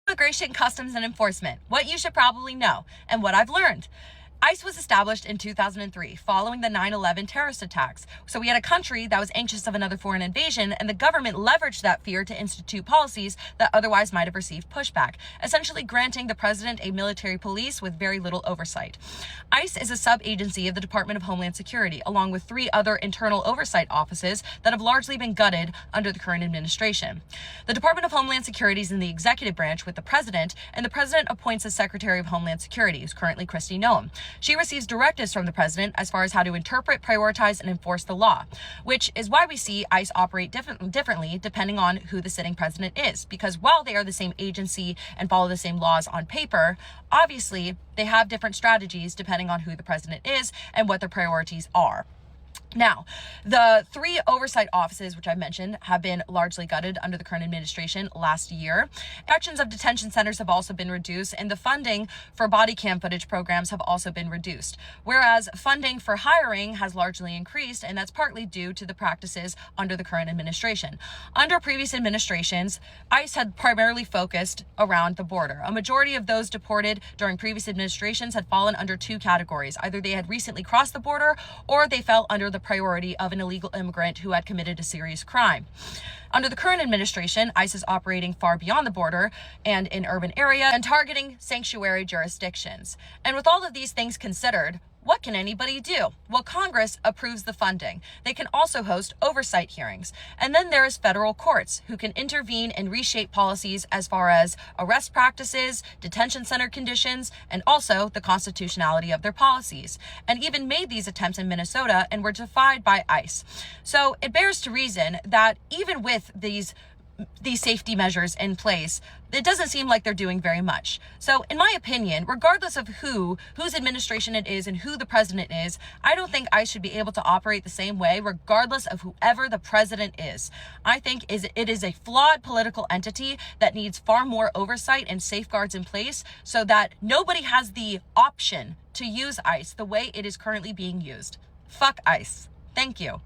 Immigration, Customs, and Enforcement, what you should probably know, and what I've learned. ICE was established in 2003 following the 9/11 terrorist attacks. So we had a country that was anxious of another foreign invasion, and the government leveraged that fear to institute policies that otherwise might have received pushback, essentially granting the president a military police with very little oversight. ICE is a sub-agency of the Department of Homeland Security, along with 3 other internal oversight offices that have largely been gutted under the current administration. The Department of Homeland Security is in the executive branch with the president, and the president appoints a Secretary of Homeland Security, who's currently Kristi Noem. She receives directives from the president as far as how to interpret, prioritize, and enforce the law, which is why we see ICE operate differently depending on who the sitting president is. Because while they are the same agency and follow the same laws on paper, obviously they have different strategies depending on who the president is and what their priorities are. Now, the 3 oversight offices, which I mentioned, have been largely gutted under the current administration last year. Inspections of detention centers have also been reduced, and the funding for body cam footage programs have also been reduced. Whereas funding for hiring has largely increased, and that's partly due to the practices under the current administration. Under previous administrations, ICE had primarily focused around the border. A majority of those deported during previous administrations had fallen under 2 categories. Either they had recently crossed the border, or they fell under the priority of an illegal immigrant who had committed a serious crime. Under the current administration, ICE is operating far beyond the border and in urban areas and targeting sanctuary jurisdictions. And with all of these things considered, what can anybody do? Well, Congress approves the funding. They can also host oversight hearings. And then there is federal courts who can intervene and reshape policies as far as arrest practices, detention center conditions, and also the constitutionality of their policies. And even made these attempts in Minnesota and were defied by ICE. So it bears to reason that even with these safety measures in place, it doesn't seem like they're doing very much. So in my opinion, regardless of whose administration it is and who the president is, I don't think ICE should be able to operate the same way regardless of whoever the president is. I think it is a flawed political entity that needs far more oversight and safeguards in place so that nobody has the option to use ICE the way it is currently being used. Fuck ICE. Thank you.